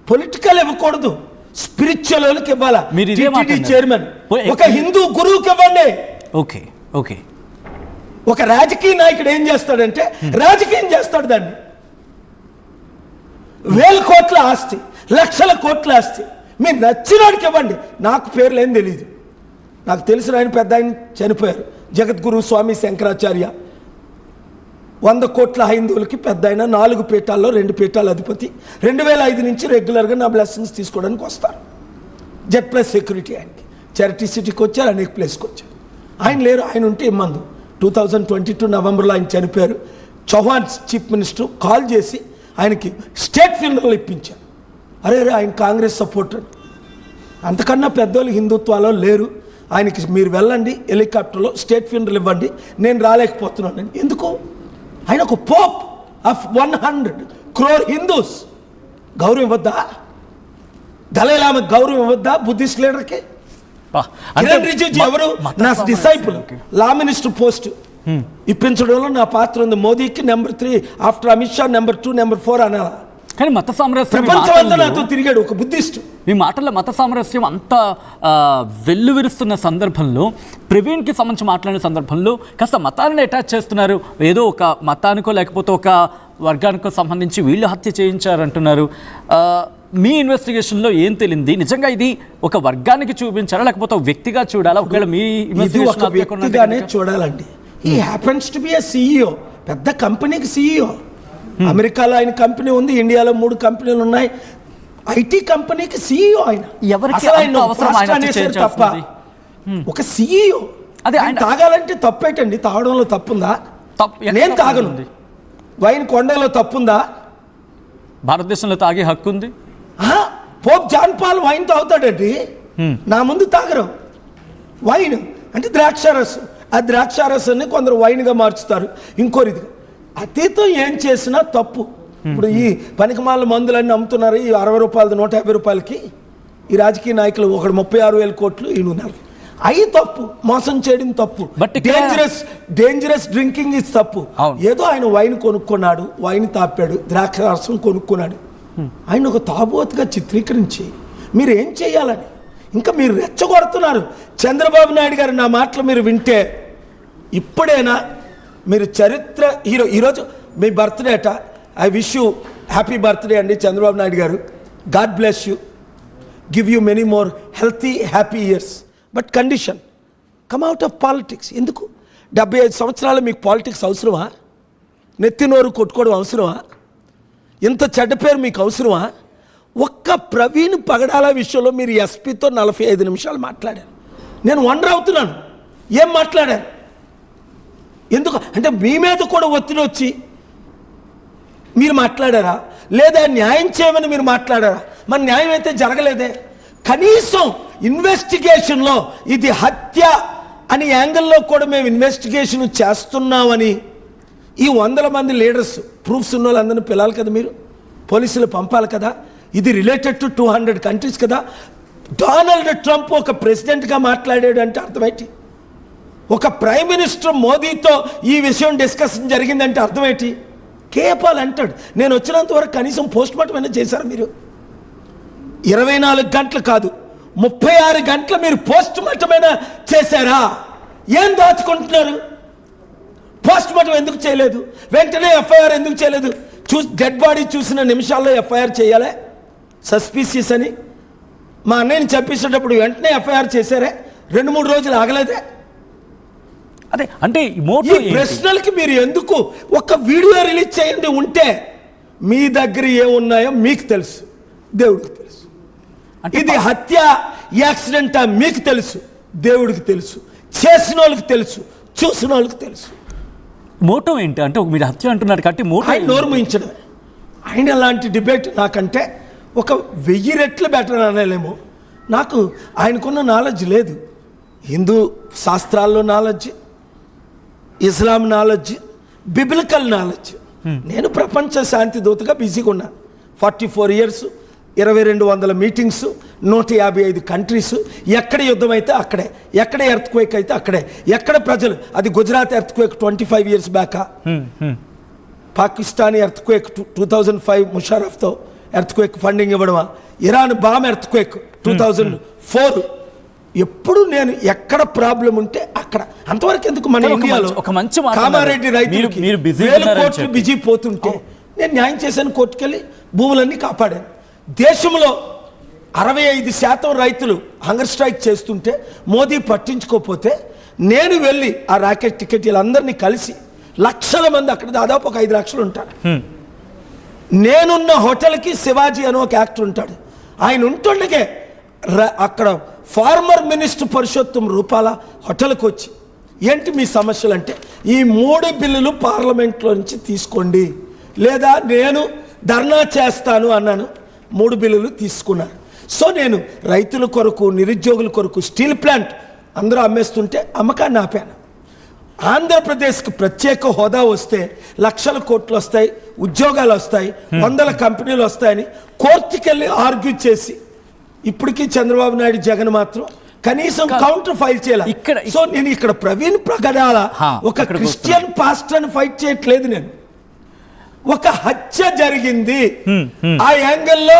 Political ఇవ్వకూడదు, spiritual వాళ్ళకి ఇవ్వాలా. మీరు ఇదే మాట అన్నారు. చైర్మన్ ఒక హిందూ గురువుకి ఇవ్వండి. Okay okay. ఒక రాజకీయ నాయకుడు ఏం చేస్తాడంటే రాజకీయం చేస్తాడు, దాన్ని వేల కోట్ల ఆస్తి, లక్షల కోట్ల ఆస్తి మీరు నచ్చినోడికి ఇవ్వండి. నాకు పేర్లు ఏం తెలియదు, నాకు తెలిసిన ఆయన పెద్ద ఆయన చనిపోయారు, జగద్గురు స్వామి శంకరాచార్య. 100 కోట్ల హైందువులకి పెద్ద ఆయన, 4 పీఠాల్లో 2 పీఠాల అధిపతి. 2005 నుంచి రెగ్యులర్గా నా బ్లెస్సింగ్స్ తీసుకోవడానికి వస్తారు. జెడ్+ సెక్యూరిటీ ఆయనకి. చారిటీ సిటీకి వచ్చారు, అనేక ప్లేస్కి వచ్చారు. ఆయన లేరు, ఆయన ఉంటే ఇమ్మందు. 2022 నవంబర్లో ఆయన చనిపోయారు. చౌహాన్ చీఫ్ మినిస్టర్ కాల్ చేసి ఆయనకి స్టేట్ ఫ్యూనరల్ ఇప్పించారు. అరే ఆయన కాంగ్రెస్ సపోర్టర్, అంతకన్నా పెద్దోళ్ళు హిందుత్వాలో లేరు, ఆయనకి మీరు వెళ్ళండి హెలికాప్టర్లో స్టేట్ ఫ్యూనరల్ ఇవ్వండి, నేను రాలేకపోతున్నాను. ఎందుకు? ఆయన ఒక పోప్ ఆఫ్ 100 crore హిందూస్. గౌరవం ఇవ్వద్దా? దలైలామాకి గౌరవం ఇవ్వద్దా? బుద్ధిస్ట్ లీడర్కి. కిరణ్ రిజిజు ఎవరు? నా డిసైపుల్. లా మినిస్టర్ పోస్ట్ ఇప్పించడంలో నా పాత్ర ఉంది. మోదీకి number 3 after Amit Shah, number 2 number 4 అనాలా? కానీ మత సామరస్యం ప్రపంచం అంతా నాతో తిరిగాడు ఒక బుద్ధిస్ట్. మీ మాటల్లో మత సామరస్యం అంత వెల్లువిరుస్తున్న సందర్భంలో, ప్రవీణ్కి సంబంధించి మాట్లాడిన సందర్భంలో కాస్త మతాలను అటాచ్ చేస్తున్నారు. ఏదో ఒక మతానికో లేకపోతే ఒక వర్గానికో సంబంధించి వీళ్ళు హత్య చేయించారంటున్నారు. మీ ఇన్వెస్టిగేషన్లో ఏం తెలియంది? నిజంగా ఇది ఒక వర్గానికి చూపించాలా లేకపోతే ఒక వ్యక్తిగా చూడాలా? ఒకవేళ మీ వ్యక్తిగానే చూడాలండి. ఈ happens to be a CEO, పెద్ద కంపెనీకి CEO. అమెరికాలో ఆయన కంపెనీ ఉంది, ఇండియాలో 3 కంపెనీలు ఉన్నాయి. IT కంపెనీకి CEO ఆయన. తప్ప ఒక CEO తాగాలంటే తప్పేటండి? తాగడంలో తప్పుందా? నేను తాగను. వైన్ కొండలో తప్పుందా? భారతదేశంలో తాగే హక్కు ఉంది. పోప్ జాన్ పాల్ వైన్ తాగుతాడండి, నా ముందు తాగరు. వైన్ అంటే ద్రాక్షారసం, ఆ ద్రాక్షారసాన్ని కొందరు వైన్గా మార్చుతారు, ఇంకోరిది. అతీతం ఏం చేసినా తప్పు. ఇప్పుడు ఈ పనికిమాల మందులన్నీ అమ్ముతున్నారు, ఈ 60 రూపాయలది 150 రూపాయలకి. ఈ రాజకీయ నాయకులు ఒకడు 36,000 కోట్లు, ఈ 40. అవి తప్పు. మోసం చేయడం తప్పు. డేంజరస్ డ్రింకింగ్ ఇస్ తప్పు. ఏదో ఆయన వైన్ కొనుక్కున్నాడు, వైన్ తాపాడు, ద్రాక్షారసం కొనుక్కున్నాడు. ఆయన ఒక తాబోతుగా చిత్రీకరించి మీరు ఏం చేయాలని ఇంకా మీరు రెచ్చగొడుతున్నారు. చంద్రబాబు నాయుడు గారు నా మాటలు మీరు వింటే ఇప్పుడైనా మీరు చరిత్ర హీరో. ఈరోజు మీ బర్త్డే అట. I wish you happy birthday అండి చంద్రబాబు నాయుడు గారు. God bless you, give you many more healthy happy years. But condition, come out of politics. ఎందుకు 75 సంవత్సరాలు మీకు పాలిటిక్స్ అవసరమా? నెత్తి నోరు కొట్టుకోవడం అవసరమా? ఇంత చెడ్డ పేరు మీకు అవసరమా? ఒక్క ప్రవీణ్ పగడాల విషయంలో మీరు ఎస్పీతో 45 నిమిషాలు మాట్లాడారు. నేను వండర్ అవుతున్నాను, ఏం మాట్లాడారు? ఎందుకు అంటే మీ మీద కూడా ఒత్తిడి వచ్చి మీరు మాట్లాడారా? లేదా న్యాయం చేయమని మీరు మాట్లాడారా? మరి న్యాయం అయితే జరగలేదే. కనీసం ఇన్వెస్టిగేషన్లో ఇది హత్య అని యాంగిల్లో కూడా మేము ఇన్వెస్టిగేషన్ చేస్తున్నామని ఈ 100 మంది లీడర్స్ ప్రూఫ్స్ ఉన్న వాళ్ళందరినీ పిలాలి కదా, మీరు పోలీసులు పంపాలి కదా. ఇది రిలేటెడ్ టు 200 కంట్రీస్ కదా. డొనాల్డ్ ట్రంప్ ఒక ప్రెసిడెంట్గా మాట్లాడాడు అంటే అర్థమేంటి? ఒక ప్రైమ్ మినిస్టర్ మోదీతో ఈ విషయం డిస్కషన్ జరిగిందంటే అర్థమేంటి? కేపాల్ అంటాడు. నేను వచ్చినంత వరకు కనీసం పోస్ట్ మార్టం అయినా చేశారు మీరు? 24 గంటలు కాదు, 36 గంటలు మీరు పోస్ట్ మార్టం అయినా చేశారా? ఏం దాచుకుంటున్నారు? పోస్ట్ మార్టం ఎందుకు చేయలేదు? వెంటనే FIR ఎందుకు చేయలేదు? డెడ్ బాడీ చూసిన నిమిషాల్లో FIR చేయాలి సస్పీషియస్ అని. మా అన్నయ్యని చంపించేటప్పుడు వెంటనే FIR చేశారే, 2-3 రోజులు ఆగలేదే. అదే అంటే ఈ ప్రశ్నలకి మీరు ఎందుకు ఒక వీడియో రిలీజ్ చేయండి. ఉంటే మీ దగ్గర ఏమున్నాయో మీకు తెలుసు, దేవుడికి తెలుసు. ఇది హత్య యాక్సిడెంటా మీకు తెలుసు, దేవుడికి తెలుసు. చేసిన వాళ్ళకి తెలుసు, చూసిన వాళ్ళకి తెలుసు. మోటో ఏంటి అంటే మీరు హత్య అంటున్నారు కాబట్టి మోటో ఆయన నోరు మూయించడమే. ఆయన అలాంటి డిబేట్ నాకంటే ఒక 1000 రెట్లు బెటర్ అనలేమో. నాకు ఆయనకున్న నాలెడ్జ్ లేదు. హిందూ శాస్త్రాల్లో నాలెడ్జ్, ఇస్లాం నాలెడ్జ్, బిబ్లికల్ నాలెడ్జ్. నేను ప్రపంచ శాంతి దూతగా బిజీగా ఉన్నాను. 44 ఇయర్స్, 2200 మీటింగ్స్, 155 కంట్రీస్. ఎక్కడ యుద్ధం అయితే అక్కడే, ఎక్కడ ఎర్త్క్వేక్ అయితే అక్కడే, ఎక్కడ ప్రజలు. అది Gujarat earthquake 25 years back, Pakistani earthquake 2005 ముషారఫ్తో, ఎర్త్క్వేక్ ఫండింగ్ ఇవ్వడమా, ఇరాన్ బాంబ్ ఎర్త్క్వేక్ 2004, ఎప్పుడు నేను ఎక్కడ ప్రాబ్లం ఉంటే అక్కడ, అంతవరకు ఎందుకు మన ఇండియాలో ఒక మంచి మాట కామారెడ్డి రైతులకి మీరు busy వేల ఉన్నారని కోట్లు చెప్పి. బిజీ పోతుంటే నేను న్యాయం చేశాను, కోర్టుకెళ్ళి భూములన్నీ కాపాడాను. దేశంలో 65% రైతులు హంగర్ స్ట్రైక్ చేస్తుంటే మోదీ పట్టించుకోకపోతే నేను వెళ్ళి ఆ రాకెట్ టికెట్ వీళ్ళందరినీ కలిసి లక్షల మంది, అక్కడ దాదాపు ఒక 5 లక్షలు ఉంటారు. నేనున్న హోటల్కి శివాజీ అని ఒక యాక్టర్ ఉంటాడు, ఆయన ఉంటుండగే అక్కడ ఫార్మర్ మినిస్టర్ పురుషోత్తం రూపాల హోటల్కి వచ్చి ఏంటి మీ సమస్యలు అంటే, ఈ 3 బిల్లులు పార్లమెంట్లో నుంచి తీసుకోండి లేదా నేను ధర్నా చేస్తాను అన్నాను. 3 బిల్లులు తీసుకున్నారు. సో నేను రైతుల కొరకు, నిరుద్యోగుల కొరకు స్టీల్ ప్లాంట్ అందరూ అమ్మేస్తుంటే అమ్మకాన్ని ఆపాను. ఆంధ్రప్రదేశ్కి ప్రత్యేక హోదా వస్తే లక్షల కోట్లు వస్తాయి, ఉద్యోగాలు వస్తాయి, 100 కంపెనీలు వస్తాయని కోర్టుకెళ్ళి ఆర్గ్యూ చేసి ఇప్పటికీ చంద్రబాబు నాయుడు జగన్ మాత్రం కనీసం కౌంటర్ ఫైల్ చేయాలి. సో నేను ఇక్కడ ప్రవీణ్ ప్రగడాల ఒక క్రిస్టియన్ పాస్టర్ని ఫైట్ చేయట్లేదు, నేను ఒక హత్య జరిగింది ఆ యాంగిల్లో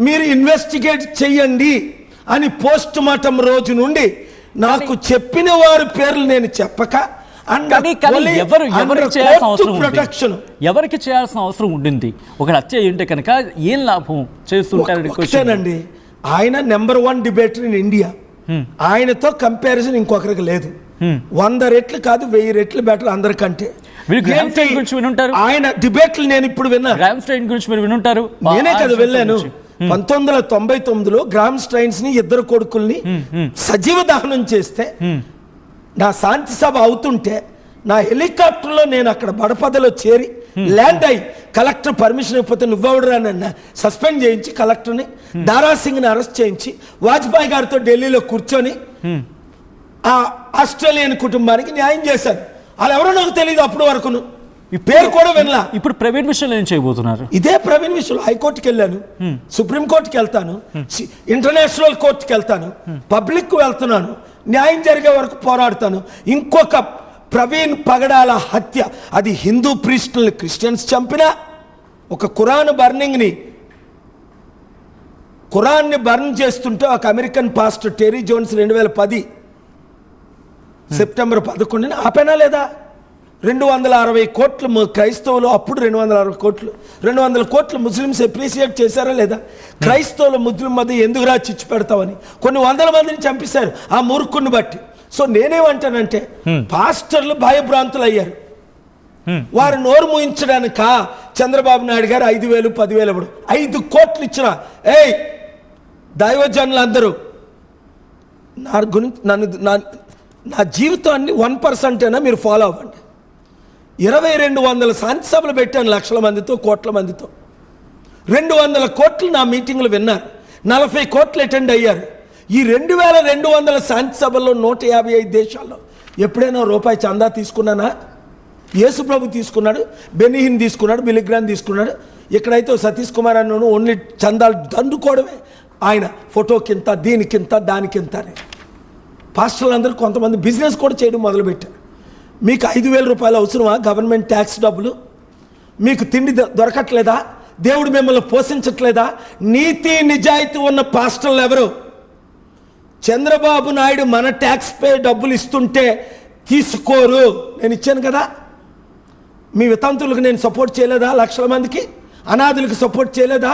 మీరు ఇన్వెస్టిగేట్ చెయ్యండి అని పోస్ట్ మార్టం రోజు నుండి నాకు చెప్పిన వారి పేర్లు నేను చెప్పక ఎవరికి చేయాల్సిన అవసరం ఉండింది? ఒక హత్య ఏంటి కనుక ఏం లాభం చేస్తుంటారండి? ఆయన నెంబర్ 1 డిబేటర్ ఇన్ ఇండియా. ఆయనతో కంపారిజన్ ఇంకొకరికి లేదు. 100 రెట్లు కాదు, 1000 రెట్లు బెటర్ అందరికంటే. ఆయన డిబేట్లు నేను ఇప్పుడు విన్నాను, నేనే కదా వెళ్ళాను. 1999లో గ్రామ్ స్ట్రైన్స్ ని 2 కొడుకుల్ని సజీవ దహనం చేస్తే నా శాంతి సభ అవుతుంటే నా హెలికాప్టర్లో నేను అక్కడ బడపదలో చేరి ల్యాండ్ అయ్యి కలెక్టర్ పర్మిషన్ ఇవ్వకపోతే నువ్వెవడరా నన్ను సస్పెండ్ చేయించి కలెక్టర్ని దారాసింగ్ని అరెస్ట్ చేయించి వాజ్పేయి గారితో ఢిల్లీలో కూర్చొని ఆ ఆస్ట్రేలియన్ కుటుంబానికి న్యాయం చేశాను. వాళ్ళు ఎవరో నాకు తెలియదు అప్పుడు వరకును, ఈ పేరు కూడా వినలా. ఇప్పుడు ప్రైవేట్ విషయంలో ఏం చేయబోతున్నారు? ఇదే ప్రవీణ్ విషయంలో హైకోర్టుకి వెళ్ళాను, సుప్రీం కోర్టుకి వెళ్తాను, ఇంటర్నేషనల్ కోర్టుకి వెళ్తాను, పబ్లిక్ వెళ్తున్నాను, న్యాయం జరిగే వరకు పోరాడతాను. ఇంకొక ప్రవీణ్ పగడాల హత్య, అది హిందూ ప్రీస్టుల్ని క్రిస్టియన్స్ చంపినా, ఒక ఖురాన్ని బర్న్ చేస్తుంటే ఒక American pastor Terry Jones 2010 September 11న ఆపేనా లేదా? 260 కోట్లు క్రైస్తవులు, అప్పుడు 260 కోట్లు, 200 కోట్లు ముస్లిమ్స్ అప్రిషియేట్ చేశారా లేదా? క్రైస్తవులు ముస్లిం మధ్య ఎందుకురా చిచ్చు పెడతామని కొన్ని 100 మందిని చంపేశారు ఆ మూర్ఖుని బట్టి. సో నేనేమంటానంటే పాస్టర్లు భయభ్రాంతులు అయ్యారు. వారు నోరు మూయించడానిక చంద్రబాబు నాయుడు గారు 5,000 10,000 ఇవ్వడు, 5 కోట్లు ఇచ్చిన దైవజనులందరూ నా గురించి నా జీవితాన్ని 1% అయినా మీరు ఫాలో అవ్వండి. 2,200 శాంతి సభలు పెట్టాను, లక్షల మందితో, కోట్ల మందితో. 200 కోట్లు నా మీటింగ్లు విన్నారు, 40 కోట్లు అటెండ్ అయ్యారు. ఈ 2,200 శాంతి సభల్లో 155 దేశాల్లో ఎప్పుడైనా రూపాయి చందా తీసుకున్నానా? యేసు ప్రభు తీసుకున్నాడు, బెనిహిన్ తీసుకున్నాడు, బిలిగ్రాన్ తీసుకున్నాడు. ఇక్కడైతే సతీష్ కుమార్ అన్నను ఓన్లీ చందాలు దండుకోవడమే, ఆయన ఫోటోకింత, దీనికింత, దానికింత అని. పాస్టర్లు అందరూ కొంతమంది బిజినెస్ కూడా చేయడం మొదలుపెట్టారు. మీకు 5,000 రూపాయలు అవసరమా? గవర్నమెంట్ ట్యాక్స్ డబ్బులు మీకు తిండి దొరకట్లేదా? దేవుడు మిమ్మల్ని పోషించట్లేదా? నీతి నిజాయితీ ఉన్న పాస్టర్లు ఎవరు? చంద్రబాబు నాయుడు మన ట్యాక్స్ పే డబ్బులు ఇస్తుంటే తీసుకోరు. నేను ఇచ్చాను కదా, మీ వితంతులకు నేను సపోర్ట్ చేయలేదా? లక్షల మందికి అనాథులకు సపోర్ట్ చేయలేదా?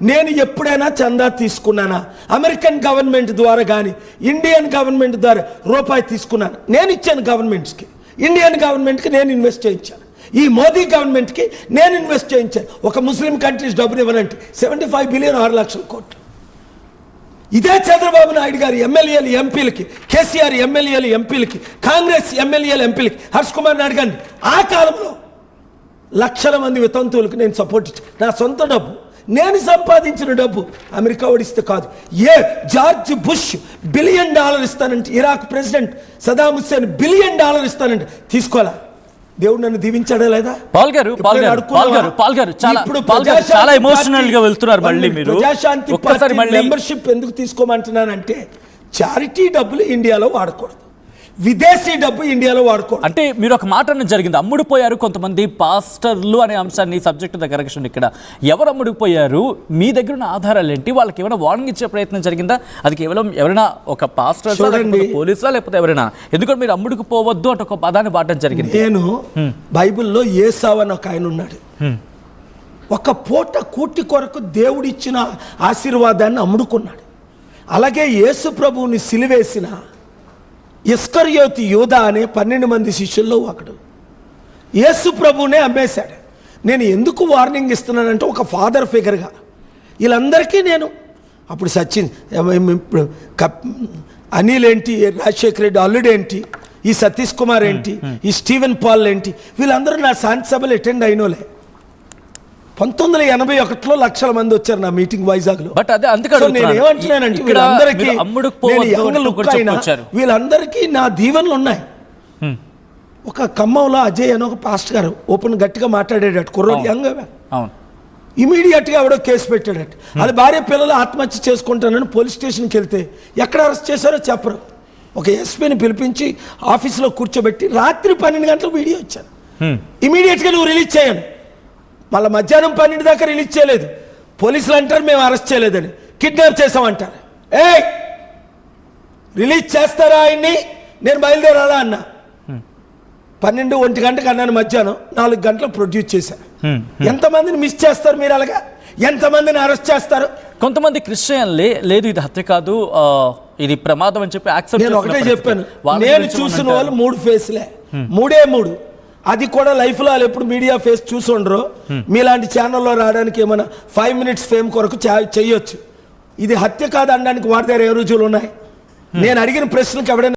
నేను ఎప్పుడైనా చందా తీసుకున్నానా? అమెరికన్ గవర్నమెంట్ ద్వారా కానీ ఇండియన్ గవర్నమెంట్ ద్వారా రూపాయి తీసుకున్నాను? నేను ఇచ్చాను గవర్నమెంట్స్కి. ఇండియన్ గవర్నమెంట్కి నేను ఇన్వెస్ట్ చేయించాను, ఈ మోదీ గవర్నమెంట్కి నేను ఇన్వెస్ట్ చేయించాను. ఒక ముస్లిం కంట్రీస్ డబ్బులు ఇవ్వనంటే 75 బిలియన్ 6 లక్షల కోట్లు. ఇదే చంద్రబాబు నాయుడు గారి ఎమ్మెల్యేలు ఎంపీలకి, కేసీఆర్ ఎమ్మెల్యేలు ఎంపీలకి, కాంగ్రెస్ ఎమ్మెల్యేలు ఎంపీలకి, హర్ష్ కుమార్ నాయుడు గారిని ఆ కాలంలో లక్షల మంది వితంతువులకు నేను సపోర్ట్ ఇచ్చాను. నా సొంత డబ్బు, నేను సంపాదించిన డబ్బు, అమెరికా ఓడిస్తే కాదు. జార్జ్ బుష్ $1 బిలియన్ ఇస్తానంటే, Iraq president Saddam Hussain $1 billion ఇస్తానంటే తీసుకోవాలా? దేవుడు నన్ను దీవించాడా లేదా? పాల్ గారు చాలా ఎమోషనల్ గా వెళ్తున్నారు. మళ్ళీ మీరు ప్రజాశాంతి పార్టీ మెంబర్షిప్ ఎందుకు తీసుకోమంటున్నానంటే, చారిటీ డబ్బులు ఇండియాలో వాడకూడదు. విదేశీ డబ్బు ఇండియాలో వాడుకో. అంటే మీరు ఒక మాట అన్నది జరిగింది, అమ్ముడుపోయారు కొంతమంది పాస్టర్లు అనే అంశాన్ని సబ్జెక్ట్ దగ్గర ఇక్కడ ఎవరు అమ్ముడుపోయారు, మీ దగ్గర ఉన్న ఆధారాలు ఏంటి, వాళ్ళకి ఏమైనా వార్నింగ్ ఇచ్చే ప్రయత్నం జరిగిందా? అది కేవలం ఎవరైనా ఒక పాస్టర్ పోలీసులా లేకపోతే ఎవరైనా? ఎందుకంటే మీరు అమ్ముడుకుపోవద్దు అంటే ఒక పదాన్ని వాడడం జరిగింది. నేను బైబిల్లో ఏసావు అని ఒక ఆయన ఉన్నాడు. ఒక పూట కూటి కొరకు దేవుడిచ్చిన ఆశీర్వాదాన్ని అమ్ముడుకున్నాడు. అలాగే యేసు ప్రభువుని సిలువేసిన ఇస్కరియోతు యూదా అనే 12 మంది శిష్యుల్లో ఒకడు యేసు ప్రభువునే అమ్మేశాడు. నేను ఎందుకు వార్నింగ్ ఇస్తున్నానంటే ఒక ఫాదర్ ఫిగర్గా వీళ్ళందరికీ నేను అప్పుడు సచిన్ అనిల్ ఏంటి, రాజశేఖర రెడ్డి అల్లుడు ఏంటి, ఈ సతీష్ కుమార్ ఏంటి, ఈ స్టీవెన్ పాల్ ఏంటి, వీళ్ళందరూ నా శాంతి సభలు అటెండ్ అయినోలే. 1981లో లక్షల మంది వచ్చారు నా మీటింగ్ వైజాగ్లో. బట్ అదే నేను ఏమంటున్నానంటే వీళ్ళందరికీ నా దీవెనలు ఉన్నాయి. ఒక ఖమ్మంలో అజయ్ అని ఒక పాస్ట్ గారు ఓపెన్ గట్టిగా మాట్లాడేటట్టు కుర్రోడు యంగ్ ఇమీడియట్గా ఎవడో కేసు పెట్టాడట. అది భార్య పిల్లలు ఆత్మహత్య చేసుకుంటానని పోలీస్ స్టేషన్కి వెళ్తే ఎక్కడ అరెస్ట్ చేశారో చెప్పరు. ఒక ఎస్పీని పిలిపించి ఆఫీస్లో కూర్చోబెట్టి రాత్రి 12 గంటలకు వీడియో ఇచ్చాను. ఇమీడియట్గా నువ్వు రిలీజ్ చేయను. మళ్ళీ మధ్యాహ్నం 12 దాకా రిలీజ్ చేయలేదు. పోలీసులు అంటారు మేము అరెస్ట్ చేయలేదని, కిడ్నాప్ చేసామంటారు. రిలీజ్ చేస్తారా ఆయన్ని? నేను బయలుదేరాలా అన్నా. 12-1 గంటకు అన్నాను, మధ్యాహ్నం 4 గంటలకు ప్రొడ్యూస్ చేశాను. ఎంతమందిని మిస్ చేస్తారు మీరు? అలాగా ఎంతమందిని అరెస్ట్ చేస్తారు? కొంతమంది క్రిస్టియన్లే లేదు ఇది హత్య కాదు ఇది ప్రమాదం అని చెప్పి యాక్సెప్ట్. నేను ఒకటే చెప్పాను, నేను చూసిన వాళ్ళు 3 ఫేస్లే, 3 అది కూడా లైఫ్లో వాళ్ళు ఎప్పుడు మీడియా ఫేస్ చూసి ఉండరు. మీలాంటి ఛానల్లో రావడానికి ఏమైనా 5 మినిట్స్ ఫేమ్ కొరకు చెయ్యొచ్చు. ఇది హత్య కాదు అనడానికి వాడి దగ్గర ఏ రుజువులు ఉన్నాయి? నేను అడిగిన ప్రశ్నకి ఎవడైనా